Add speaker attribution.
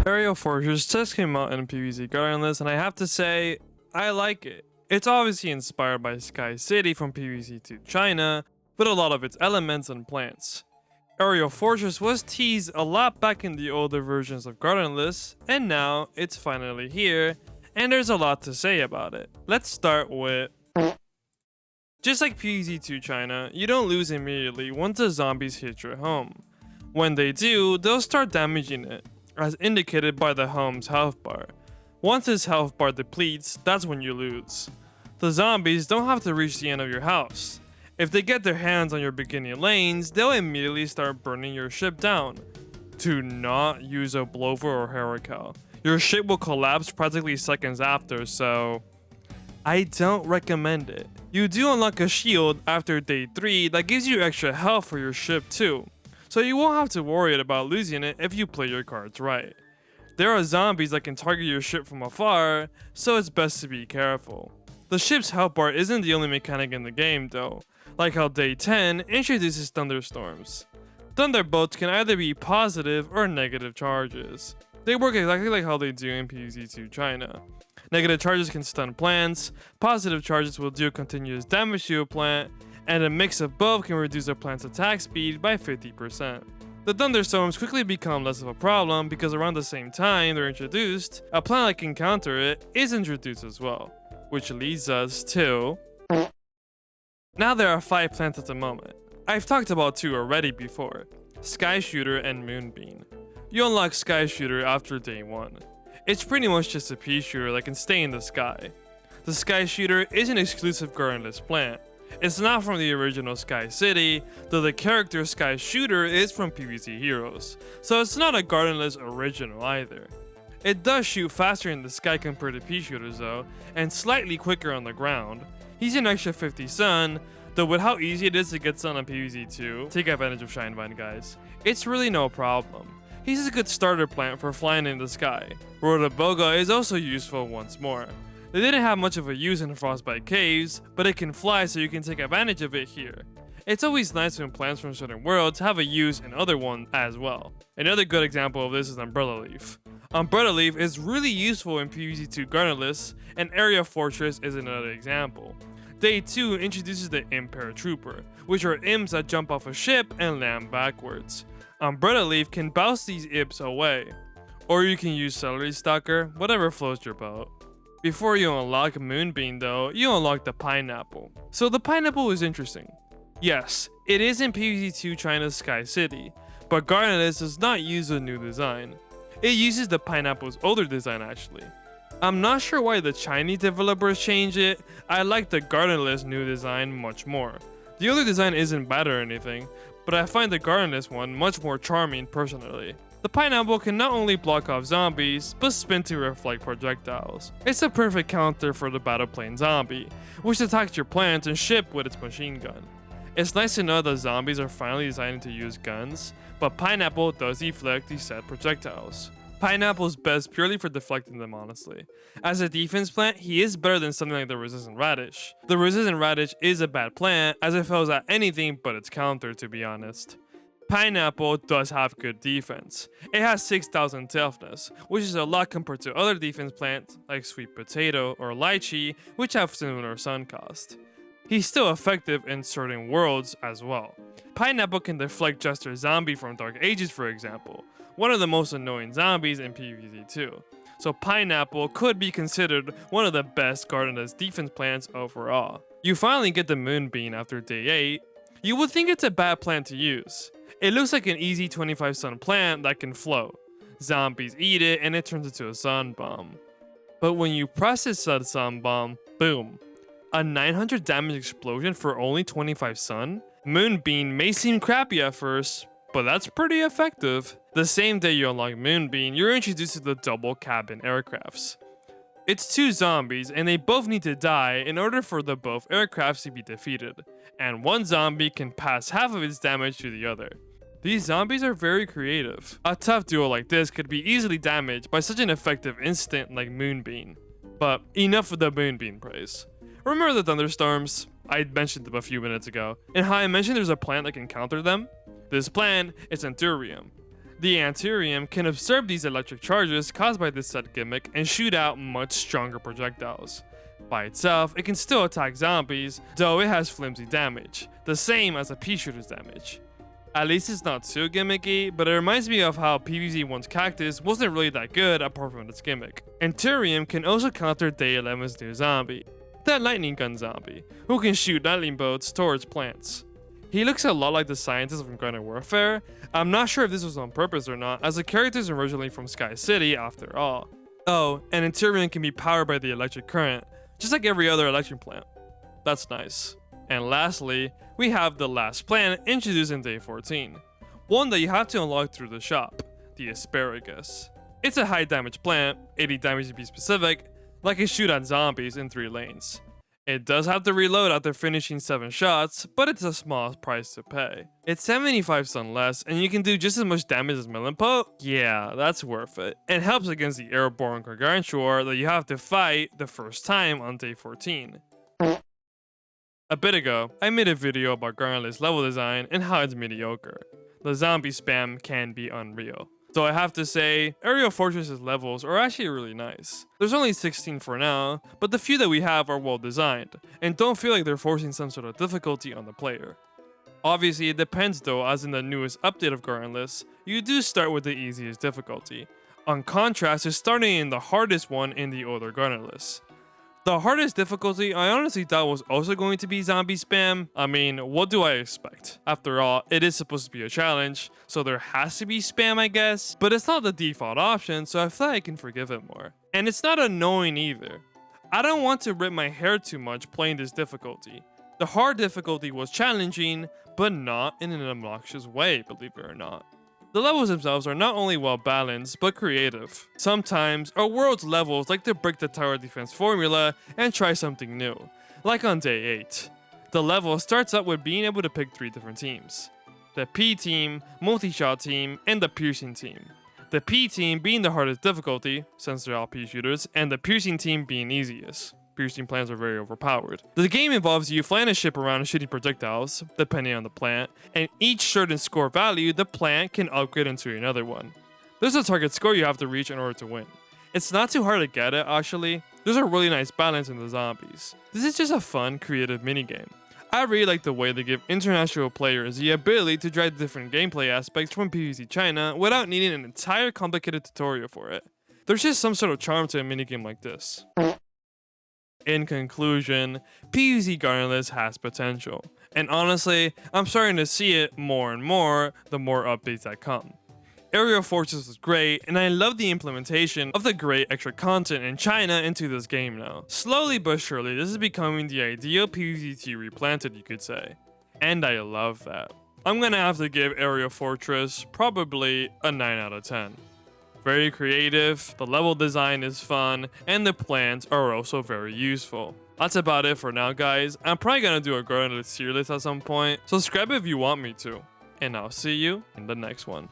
Speaker 1: Aerial Fortress just came out in PVZ Gardendless, and I have to say, I like it. It's obviously inspired by Sky City from PVZ2 China, with a lot of its elements and plants. Aerial Fortress was teased a lot back in the older versions of Gardendless, and now it's finally here, and there's a lot to say about it. Let's start with... Just like PVZ2 China, you don't lose immediately once the zombies hit your home. When they do, they'll start damaging it, as indicated by the home's health bar. Once this health bar depletes, that's when you lose. The zombies don't have to reach the end of your house. If they get their hands on your beginning lanes, they'll immediately start burning your ship down. Do not use a blover or hurricane. Your ship will collapse practically seconds after, so I don't recommend it. You do unlock a shield after day 3 that gives you extra health for your ship too, so you won't have to worry about losing it if you play your cards right. There are zombies that can target your ship from afar, so it's best to be careful. The ship's health bar isn't the only mechanic in the game though, like how day 10 introduces thunderstorms. Thunderbolts can either be positive or negative charges. They work exactly like how they do in PVZ2 China. Negative charges can stun plants, positive charges will deal continuous damage to a plant, and a mix of both can reduce a plant's attack speed by 50%. The thunderstorms quickly become less of a problem because around the same time they're introduced, a plant that can counter it is introduced as well, which leads us to... Now there are 5 plants at the moment. I've talked about 2 already before, Sky Shooter and Moonbeam. You unlock Sky Shooter after day 1. It's pretty much just a pea shooter that can stay in the sky. The Sky Shooter is an exclusive Gardendless plant. It's not from the original Sky City, though the character Sky Shooter is from PVZ Heroes, so it's not a Gardendless original either. It does shoot faster in the sky compared to pea shooters though, and slightly quicker on the ground. He's an extra 50 sun, though with how easy it is to get sun on PVZ2, take advantage of Shinevine guys, it's really no problem. He's a good starter plant for flying in the sky. Rotoboga is also useful once more. They didn't have much of a use in Frostbite Caves, but it can fly so you can take advantage of it here. It's always nice when plants from certain worlds have a use in other ones as well. Another good example of this is Umbrella Leaf. Umbrella Leaf is really useful in PVZ2 Gardendless, and Area Fortress is another example. Day 2 introduces the Imp Paratrooper, which are imps that jump off a ship and land backwards. Umbrella Leaf can bounce these imps away, or you can use Celery Stalker, whatever floats your boat. Before you unlock Moonbeam though, you unlock the Pineapple. So the Pineapple is interesting. Yes, it is in PVZ2 China's Sky City, but Gardendless does not use a new design. It uses the Pineapple's older design actually. I'm not sure why the Chinese developers changed it. I like the Gardendless new design much more. The older design isn't bad or anything, but I find the Gardendless one much more charming personally. The Pineapple can not only block off zombies, but spin to reflect projectiles. It's a perfect counter for the battle plane zombie, which attacks your plants and ship with its machine gun. It's nice to know that zombies are finally deciding to use guns, but Pineapple does deflect these said projectiles. Pineapple's best purely for deflecting them honestly. As a defense plant, he is better than something like the Resistant Radish. The Resistant Radish is a bad plant as it fails at anything but its counter to be honest. Pineapple does have good defense. It has 6,000 toughness, which is a lot compared to other defense plants like Sweet Potato or Lychee, which have similar sun cost. He's still effective in certain worlds as well. Pineapple can deflect Jester Zombie from Dark Ages for example, one of the most annoying zombies in PVZ2. So Pineapple could be considered one of the best Gardendless defense plants overall. You finally get the Moonbeam after day 8. You would think it's a bad plant to use. It looks like an easy 25 sun plant that can float. Zombies eat it and it turns into a sun bomb. But when you process said sun bomb, boom. A 900 damage explosion for only 25 sun? Moonbeam may seem crappy at first, but that's pretty effective. The same day you unlock Moonbeam, you're introduced to the double cabin aircrafts. It's 2 zombies and they both need to die in order for the both aircrafts to be defeated, and one zombie can pass half of its damage to the other. These zombies are very creative. A tough duo like this could be easily damaged by such an effective instant like Moonbeam. But enough of the Moonbeam praise. Remember the thunderstorms? I mentioned them a few minutes ago, and how I mentioned there's a plant that can counter them? This plant is Centurium. The Anthurium can absorb these electric charges caused by this set gimmick and shoot out much stronger projectiles. By itself, it can still attack zombies, though it has flimsy damage, the same as a pea shooter's damage. At least it's not too gimmicky, but it reminds me of how PVZ 1's Cactus wasn't really that good apart from its gimmick. Anthurium can also counter Day 11's new zombie, that lightning gun zombie, who can shoot lightning bolts towards plants. He looks a lot like the scientist from Garden Warfare. I'm not sure if this was on purpose or not, as the character is originally from Sky City after all. Oh, and Anthurium can be powered by the electric current, just like every other electric plant. That's nice. And lastly, we have the last plant introduced in Day 14. One that you have to unlock through the shop, the asparagus. It's a high damage plant, 80 damage to be specific, that can shoot at zombies in 3 lanes. It does have to reload after finishing 7 shots, but it's a small price to pay. It's 75 stun less, and you can do just as much damage as Millenpote? Yeah, that's worth it. It helps against the airborne Gargantuar that you have to fight the first time on Day 14. A bit ago, I made a video about Gardendless level design and how it's mediocre. The zombie spam can be unreal. So I have to say, Aerial Fortress's levels are actually really nice. There's only 16 for now, but the few that we have are well designed, and don't feel like they're forcing some sort of difficulty on the player. Obviously it depends though, as in the newest update of Gardendless, you do start with the easiest difficulty. On contrast to starting in the hardest one in the older Gardendless. The hardest difficulty I honestly thought was also going to be zombie spam. I mean, what do I expect? After all, it is supposed to be a challenge, so there has to be spam I guess, but it's not the default option, so I feel like I can forgive it more. And it's not annoying either. I don't want to rip my hair too much playing this difficulty. The hard difficulty was challenging, but not in an obnoxious way, believe it or not. The levels themselves are not only well balanced, but creative. Sometimes, our world's levels like to break the tower defense formula and try something new, like on Day 8. The level starts out with being able to pick 3 different teams. The P team, multi-shot team, and the piercing team. The P team being the hardest difficulty, since they're all P shooters, and the piercing team being easiest. Piercing plants are very overpowered. The game involves you flying a ship around and shooting projectiles, depending on the plant, and each certain score value the plant can upgrade into another one. There's a target score you have to reach in order to win. It's not too hard to get it actually, there's a really nice balance in the zombies. This is just a fun, creative minigame. I really like the way they give international players the ability to try different gameplay aspects from PVZ China without needing an entire complicated tutorial for it. There's just some sort of charm to a minigame like this. In conclusion, PVZ Gardendless has potential, and honestly, I'm starting to see it more and more the more updates that come. Aerial Fortress was great, and I love the implementation of the great extra content in China into this game now. Slowly but surely, this is becoming the ideal PVZ replanted, you could say. And I love that. I'm gonna have to give Aerial Fortress probably a 9 out of 10. Very creative, the level design is fun, and the plants are also very useful. That's about it for now guys. I'm probably gonna do a Gardendless tier list at some point. Subscribe if you want me to. And I'll see you in the next one.